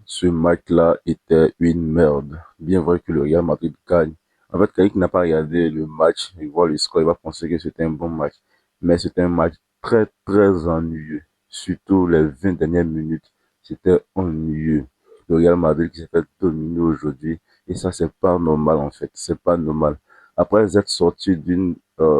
Ce match-là était une merde. Bien vrai que le Real Madrid gagne. En fait, quelqu'un qui n'a pas regardé le match, il voit le score, il va penser que c'était un bon match. Mais c'était un match très, très ennuyeux. Surtout les 20 dernières minutes, c'était ennuyeux. Le Real Madrid qui s'est fait dominer aujourd'hui. Et ça, c'est pas normal, en fait. C'est pas normal. Après être sorti d'une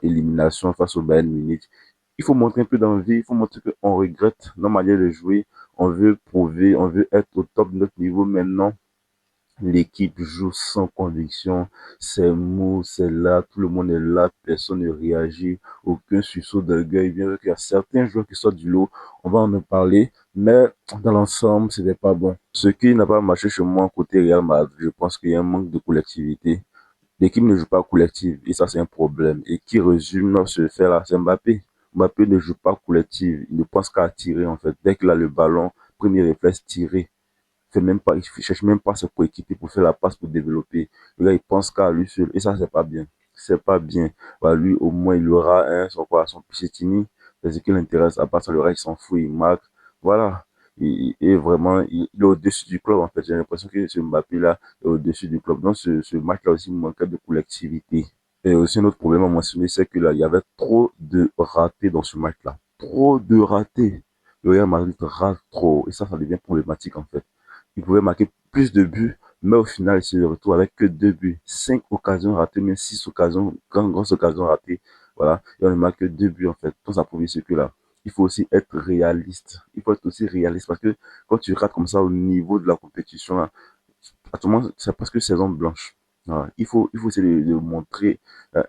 élimination face au Bayern Munich, il faut montrer un peu d'envie, il faut montrer qu'on regrette notre manière de jouer, on veut prouver, on veut être au top de notre niveau. Maintenant, l'équipe joue sans conviction, c'est mou, c'est là, tout le monde est là, personne ne réagit, aucun sursaut d'orgueil. Bien qu'il y a certains joueurs qui sortent du lot, on va en parler, mais dans l'ensemble, ce n'est pas bon. Ce qui n'a pas marché chez moi côté Real Madrid, je pense qu'il y a un manque de collectivité. L'équipe ne joue pas collective et ça c'est un problème. Et qui résume ce fait là, c'est Mbappé. Mbappé ne joue pas collective, il ne pense qu'à tirer en fait. Dès qu'il a le ballon, premier réflexe, tirer. Il cherche même pas ses coéquipiers pour faire la passe pour développer. Le gars, il pense qu'à lui seul et ça c'est pas bien. C'est pas bien. Bah, lui, au moins, il aura son Pichettini. C'est ce qui l'intéresse. À part ça, le reste, il s'en fout, il marque. Voilà. Et vraiment, il est au-dessus du club, en fait. J'ai l'impression que ce Mbappé-là est au-dessus du club. Donc, ce match-là aussi manquait de collectivité. Et aussi, un autre problème à mentionner, c'est que là, il y avait trop de ratés dans ce match-là. Trop de ratés. Le Real Madrid rate trop. Et ça devient problématique, en fait. Il pouvait marquer plus de buts, mais au final, il se retrouve avec que 2 buts. 5 occasions ratées, mais 6 occasions, grosses occasions ratées. Voilà. Et on ne marque que 2 buts, en fait. Donc, ça prouve ce que là. Il faut aussi être réaliste. Il faut être aussi réaliste parce que quand tu rates comme ça au niveau de la compétition, là, actuellement, c'est presque saison blanche. Voilà. Il faut essayer de montrer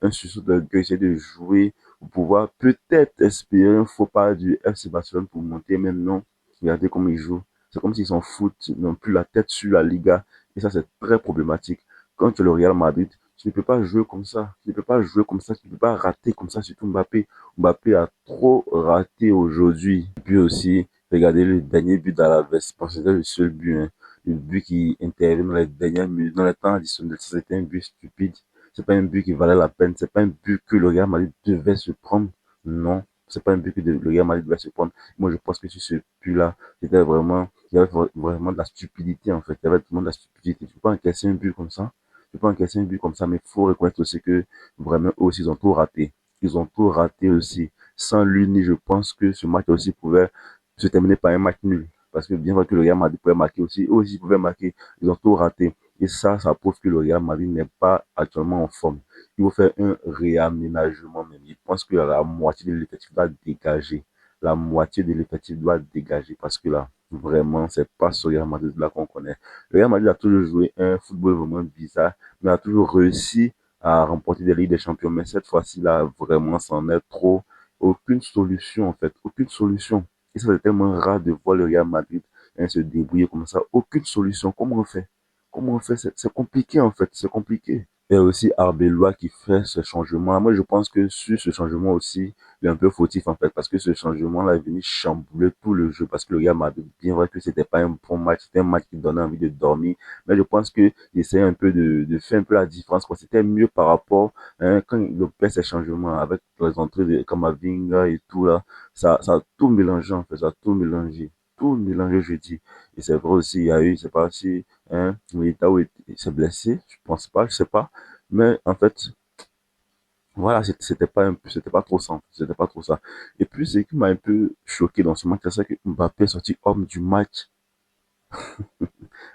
un sursaut d'orgueil, essayer de jouer pour pouvoir peut-être espérer un faux pas du FC Barcelone pour monter. Maintenant, regardez comment ils jouent. C'est comme s'ils s'en foutent, ils n'ont plus la tête sur la Liga. Et ça, c'est très problématique. Quand tu es le Real Madrid, tu ne peux pas jouer comme ça. Tu ne peux pas jouer comme ça. Tu ne peux pas rater comme ça, surtout Mbappé. Mbappé a trop raté aujourd'hui. Et puis aussi, regardez le dernier but d'Alaves. Je pense que c'était le seul but, hein. Le but qui intervient dans les dernières minutes, dans les temps additionnels. C'était un but stupide. C'est pas un but qui valait la peine. C'est pas un but que le Real Madrid devait se prendre. Non. C'est pas un but que le Real Madrid devait se prendre. Moi, je pense que sur ce but-là, c'était vraiment, il y avait vraiment de la stupidité, en fait. Il y avait vraiment de la stupidité. Tu peux pas encaisser un but comme ça. Tu peux pas encaisser un but comme ça, mais il faut reconnaître aussi que vraiment, eux aussi, ils ont tout raté. Ils ont tout raté aussi. Sans l'uni, je pense que ce match aussi pouvait se terminer par un match nul. Parce que bien vrai que le Real Madrid pouvait marquer aussi, eux aussi pouvaient marquer. Ils ont tout raté. Et ça prouve que le Real Madrid n'est pas actuellement en forme. Il faut faire un réaménagement même. Je pense que la moitié de l'effectif doit dégager. La moitié de l'effectif doit dégager parce que là, vraiment, c'est pas ce Real Madrid là qu'on connaît. Le Real Madrid a toujours joué un football vraiment bizarre, mais a toujours réussi à remporter des Ligues des Champions. Mais cette fois-ci là, vraiment, c'en est trop. Aucune solution en fait, aucune solution. Et ça, c'est tellement rare de voir le Real Madrid se débrouiller comme ça. Aucune solution. Comment on fait? Comment on fait? C'est compliqué en fait, c'est compliqué. Et aussi Arbeloa qui fait ce changement. Moi, je pense que sur ce changement aussi, il est un peu fautif en fait, parce que ce changement-là est venu chambouler tout le jeu, parce que le Real Madrid, bien vrai que c'était pas un bon match, c'était un match qui donnait envie de dormir, mais je pense que essayait un peu de faire un peu la différence, quoi. C'était mieux par rapport, hein, quand il opère ces changements avec les entrées de Kamavinga et tout là, ça a tout mélangé en fait, ça a tout mélangé, je dis. Et c'est vrai aussi, il y a eu, c'est pas si, hein, Militao s'est blessé, je pense pas, je sais pas. Mais en fait, voilà, c'était pas trop ça, c'était pas trop ça. Et puis, ce qui m'a un peu choqué dans ce match, c'est que Mbappé est sorti homme du match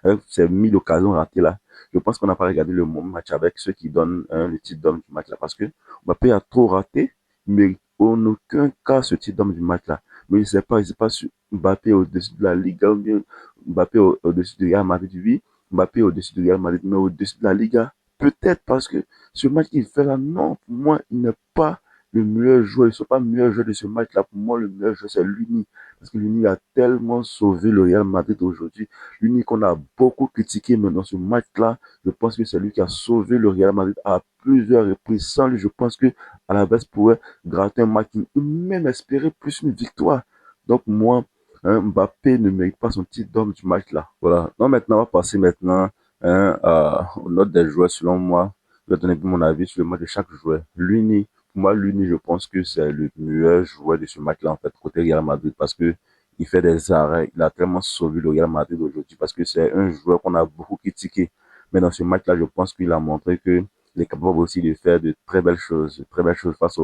avec ces 1000 occasions ratées là. Je pense qu'on n'a pas regardé le match avec ceux qui donnent le titre d'homme du match là, parce que Mbappé a trop raté, mais en aucun cas ce titre d'homme du match là. Mais je sais pas si Mbappé est au-dessus de la Liga ou bien Mbappé au-dessus du Real Madrid, oui. Mbappé est au-dessus du Real Madrid, mais au-dessus de la Liga. Peut-être parce que ce match qu'il fait là, non, pour moi, il n'est pas le meilleur joueur. Il ne sont pas le meilleur joueur de ce match-là. Pour moi, le meilleur joueur, c'est Luni. Parce que Luni a tellement sauvé le Real Madrid aujourd'hui. L'unique qu'on a beaucoup critiqué, mais dans ce match-là, je pense que c'est lui qui a sauvé le Real Madrid à plusieurs reprises. Sans lui, je pense que à la base pourrait gratter un match ou même espérer plus une victoire. Donc moi, hein, Mbappé ne mérite pas son titre d'homme du match là. Voilà. Donc maintenant, on va passer maintenant, hein, aux notes des joueurs selon moi. Je vais donner mon avis sur le match de chaque joueur. Pour moi, Luni, je pense que c'est le meilleur joueur de ce match-là, en fait, côté Real Madrid, parce que il fait des arrêts. Il a tellement sauvé le Real Madrid aujourd'hui parce que c'est un joueur qu'on a beaucoup critiqué. Mais dans ce match-là, je pense qu'il a montré que il est capable aussi de faire de très belles choses face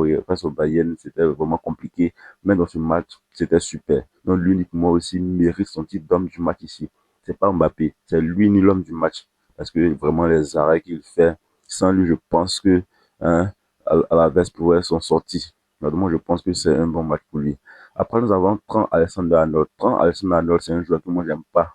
au Bayern. C'était vraiment compliqué. Mais dans ce match, c'était super. Donc l'unique moi aussi mérite son titre d'homme du match ici. C'est pas Mbappé, c'est lui ni l'homme du match. Parce que vraiment les arrêts qu'il fait, sans lui, je pense que hein, Alaves pourrait s'en sortir. Moi, je pense que c'est un bon match pour lui. Après, nous avons Trent Alexander-Arnold. Trent Alexander-Arnold, c'est un joueur que moi, j'aime pas.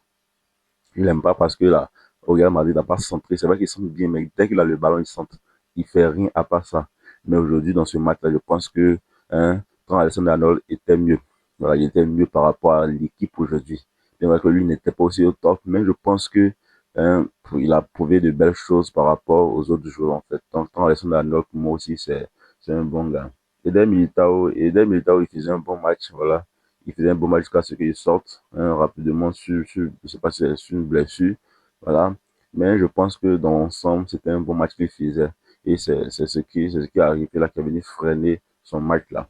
Je l'aime pas parce que là, au Real Madrid, il n'a pas centré. C'est vrai qu'il centre bien, mais dès qu'il a le ballon, il centre. Il fait rien à part ça. Mais aujourd'hui, dans ce match-là, je pense que Trent Alexander-Arnold était mieux. Voilà, il était mieux par rapport à l'équipe aujourd'hui. C'est vrai que lui n'était pas aussi au top, mais je pense que il a prouvé de belles choses par rapport aux autres joueurs, en fait. Donc, Trent Alexander-Arnold, pour moi aussi, c'est un bon gars. Eder Militao, il faisait un bon match, voilà. Il faisait un bon match jusqu'à ce qu'il sorte rapidement je sais pas si c'est sur une blessure, voilà. Mais je pense que dans l'ensemble, c'était un bon match qu'il faisait. Et c'est ce qui est arrivé là, qui a venu freiner son match là.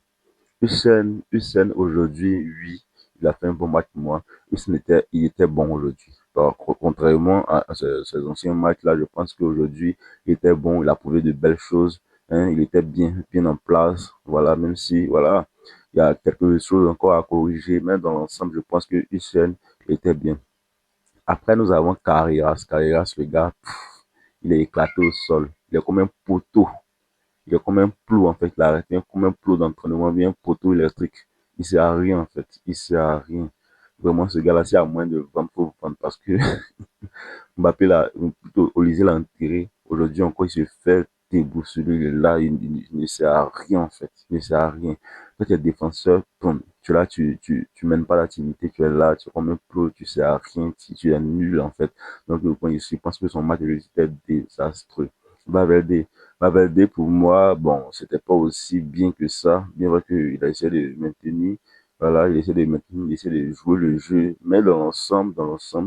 Hussein aujourd'hui, oui, il a fait un bon match pour moi. Il était bon aujourd'hui. Contrairement à ces anciens matchs-là, je pense qu'aujourd'hui, il était bon, il a prouvé de belles choses. Il était bien en place. Voilà, même si, voilà, il y a quelque chose encore à corriger, mais dans l'ensemble, je pense que Hussein était bien. Après, nous avons Carreras. Carreras, le gars, il est éclaté au sol. Il est comme un poteau. Il est comme un plot, en fait. Il a arrêté comme un plot d'entraînement, bien un poteau électrique. Il sert à rien, en fait. Il sert à rien. Vraiment, ce gars-là, c'est à moins de vendre pour vendre parce que Mbappé, là, plutôt, Olysée l'a enterré. Aujourd'hui encore, il se fait déboussoler. Là, il ne sert à rien, en fait. Il ne sert à rien. Toi, tu es défenseur, tu es là, tu mènes pas l'activité, tu es là, tu es comme un pro, tu sers à rien, tu es nul, en fait. Donc, je pense que son match de était désastreux. Valverde, Valverde, pour moi, bon, c'était pas aussi bien que ça. Bien vrai qu'il a essayé de maintenir, voilà, il essaie de maintenir, il essaie de jouer le jeu, mais dans l'ensemble,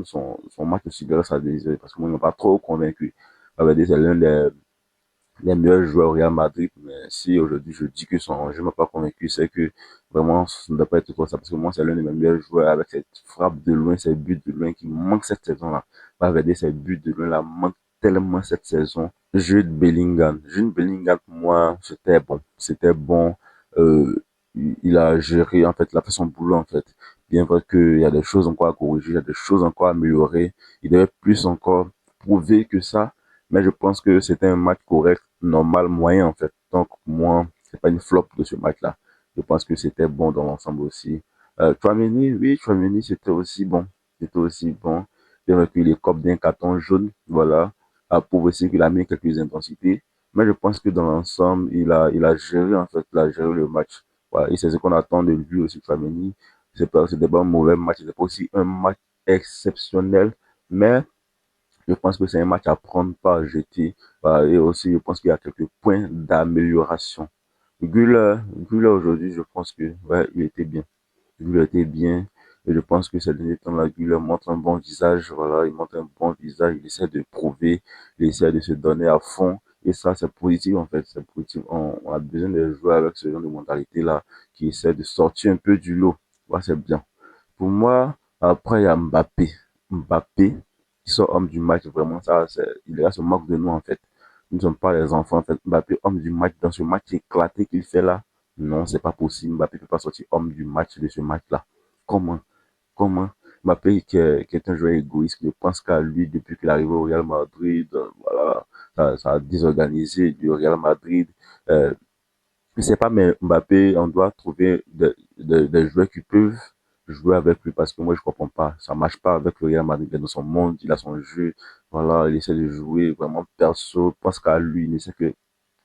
son match aussi laisse à désirer, parce que moi, il m'a pas trop convaincu. Valverde, c'est l'un des meilleurs joueurs au Real Madrid, mais si aujourd'hui je dis que son jeu m'a pas convaincu, c'est que vraiment, ça ne doit pas être comme ça, parce que moi, c'est l'un de mes meilleurs joueurs avec cette frappe de loin, ses buts de loin qui manque cette saison-là. Valverde, ses buts de loin, là, manque tellement cette saison. Jude Bellingham, pour moi, c'était bon. C'était bon. Il a géré, en fait, il a fait son boulot, en fait. Bien vrai qu'il y a des choses encore à corriger, il y a des choses encore à améliorer. Il devait plus encore prouver que ça. Mais je pense que c'était un match correct, normal, moyen, en fait. Donc, moi, c'est pas une flop de ce match-là. Je pense que c'était bon dans l'ensemble aussi. Tchouaméni, oui, Tchouaméni, c'était aussi bon. C'était aussi bon. Bien vrai qu'il écope d'un carton jaune, voilà a prouvé aussi qu'il a mis quelques intensités. Mais je pense que dans l'ensemble, il a géré, en fait, il a géré le match. Voilà, et c'est ce qu'on attend de lui aussi, Flamini. C'était pas un mauvais match, c'était pas aussi un match exceptionnel, mais je pense que c'est un match à prendre, pas à jeter. Voilà, et aussi, je pense qu'il y a quelques points d'amélioration. Güler, Güler aujourd'hui, je pense que, ouais, il était bien. Lui était bien. Et je pense que ces derniers temps-là, il montre un bon visage. Voilà, il montre un bon visage. Il essaie de prouver. Il essaie de se donner à fond. Et ça, c'est positif, en fait. C'est positif. On a besoin de jouer avec ce genre de mentalité-là, qui essaie de sortir un peu du lot. Voilà, c'est bien. Pour moi, après, il y a Mbappé. Mbappé, qui sort homme du match. Vraiment, ça, il a se moque de nous, en fait. Nous ne sommes pas les enfants, en fait. Mbappé, homme du match, dans ce match éclaté qu'il fait là. Non, c'est pas possible. Mbappé ne peut pas sortir homme du match de ce match-là. Comment? Comment? Mbappé, qui est un joueur égoïste, qui ne pense qu'à lui depuis qu'il est arrivé au Real Madrid. Voilà, ça a désorganisé le Real Madrid. Euh, je sais pas, mais Mbappé, on doit trouver des joueurs qui peuvent jouer avec lui parce que moi, je comprends pas. Ça marche pas avec le Real Madrid. Il est dans son monde, il a son jeu. Voilà, il essaie de jouer vraiment perso, pense qu'à lui, il ne sait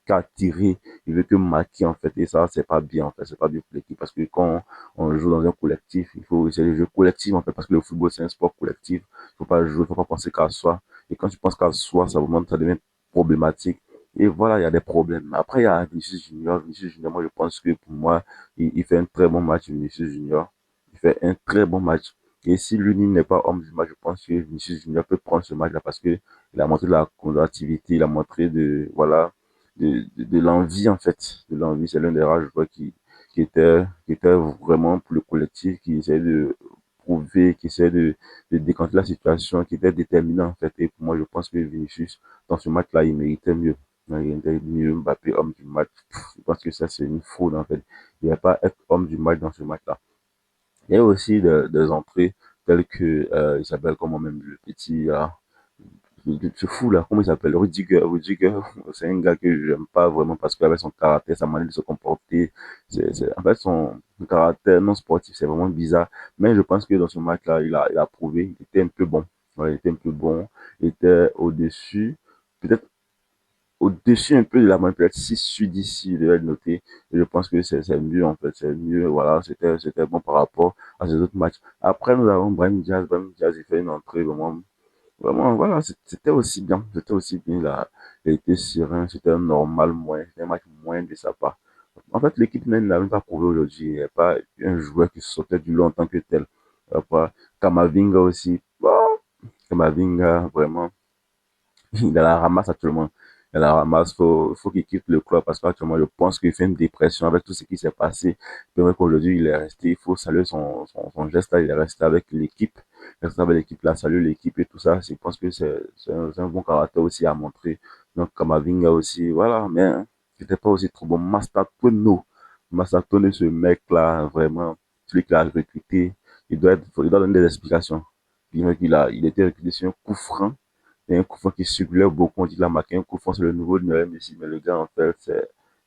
qu'à tirer, il veut que marquer en fait, et ça c'est pas bien en fait, c'est pas bien pour l'équipe parce que quand on joue dans un collectif, il faut essayer de jouer collectif en fait, parce que le football c'est un sport collectif, il faut pas jouer, il faut pas penser qu'à soi, et quand tu penses qu'à soi, ça devient problématique, et voilà, il y a des problèmes. Après, il y a Vinicius Junior, moi je pense que pour moi, il fait un très bon match, Vinicius Junior, il fait un très bon match. Et si l'Uni n'est pas homme du match, je pense que Vinicius Junior peut prendre ce match-là parce que il a montré de la combativité, il a montré voilà, de l'envie en fait, de l'envie. C'est l'un des rares joueurs qui qui était vraiment pour le collectif, qui essayait de prouver, qui essayait de décanter la situation, qui était déterminant en fait. Et pour moi, je pense que Vinicius, dans ce match-là, il méritait mieux. Il méritait mieux Mbappé, homme du match. Je pense que ça, c'est une fraude en fait. Il n'y a pas être homme du match dans ce match-là. Il y a aussi des entrées telles que, il s'appelle comment même le petit, ce fou là, comment il s'appelle? Rudiger. Rudiger, c'est un gars que j'aime pas vraiment parce qu'avec son caractère, sa manière de se comporter, en fait, son caractère non sportif, c'est vraiment bizarre. Mais je pense que dans ce match-là, il a prouvé, il était un peu bon. Ouais, il était un peu bon, il était au-dessus, peut-être au-dessus un peu de la moyenne, peut-être 6 sur 10 si je devais le noter. Et je pense que c'est mieux, en fait, c'est mieux, voilà, c'était bon par rapport à ces autres matchs. Après, nous avons Brahim Diaz. Brahim Diaz, il fait une entrée vraiment. Vraiment, voilà, c'était aussi bien. C'était aussi bien. Il a été serein. C'était un normal moyen. C'était un match moyen de sa part. En fait, l'équipe même n'a même pas prouvé aujourd'hui. Il n'y a pas un joueur qui sortait du lot en tant que tel. Après, Kamavinga aussi. Bon, Kamavinga, vraiment, il a la ramasse actuellement. Il a la ramasse. Faut qu'il quitte le club parce qu'actuellement, je pense qu'il fait une dépression avec tout ce qui s'est passé. C'est vrai qu'aujourd'hui, il est resté. Il faut saluer son geste là. Il est resté avec l'équipe. Il est resté avec l'équipe là, saluer l'équipe et tout ça. Je pense que c'est un bon caractère aussi à montrer. Donc, Kamavinga aussi, voilà. Mais c'était pas aussi trop bon. Mastatono. Mastatono, ce mec là, vraiment, celui qui l'a recruté, il doit donner des explications. Il était recruté sur un coup franc et un coup franc qui circulait beaucoup. On dit qu'il a marqué un coup franc, c'est le nouveau numéro Messi. Mais le gars, en fait,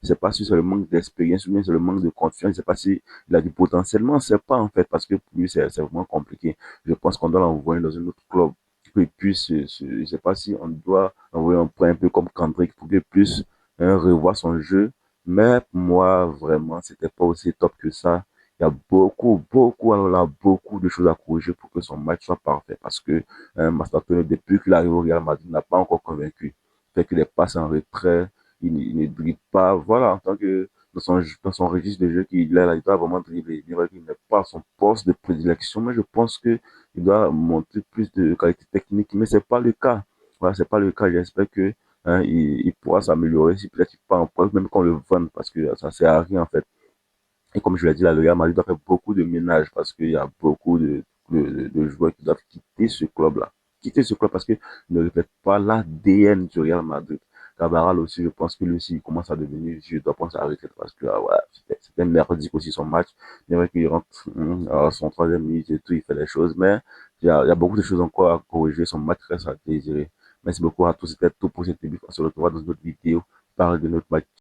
c'est pas si c'est le manque d'expérience ou bien c'est le manque de confiance. Je sais pas si il a du potentiellement, c'est pas en fait, parce que pour lui, c'est vraiment compliqué. Je pense qu'on doit l'envoyer dans un autre club pour qu'il puisse, je sais pas si on doit envoyer un point un peu comme Kendrick pour qu'il puisse revoir son jeu. Mais pour moi, vraiment, c'était pas aussi top que ça. Il y a alors là, beaucoup de choses à corriger pour que son match soit parfait parce que Masterton, depuis qu'il arrive au Real Madrid, n'a pas encore convaincu. Fait qu'il est passé en retrait, il ne dribble pas. Voilà, en tant que dans son registre de jeu qu'il a, il doit vraiment dribbler. Il n'est pas son poste de prédilection, mais je pense que il doit montrer plus de qualité technique, mais c'est pas le cas. Voilà, c'est pas le cas. J'espère que il pourra s'améliorer si peut-être il pas en poste, même qu'on le vende, parce que ça sert à rien en fait. Et comme je l'ai dit, là, le Real Madrid doit faire beaucoup de ménage parce qu'il y a beaucoup de joueurs qui doivent quitter ce club-là. Quitter ce club parce qu'ils ne reflètent pas l'ADN du Real Madrid. Cabral aussi, je pense que lui aussi, il commence à devenir, je dois penser à la retraite parce que, ouais, c'était merdique aussi son match. C'est vrai qu'il rentre à son troisième minute et tout, il fait les choses, mais il y a beaucoup de choses encore à corriger. Son match reste à désirer. Merci beaucoup à tous. C'était tout pour cette vidéo. On se retrouve dans une autre vidéo. Parle de notre match.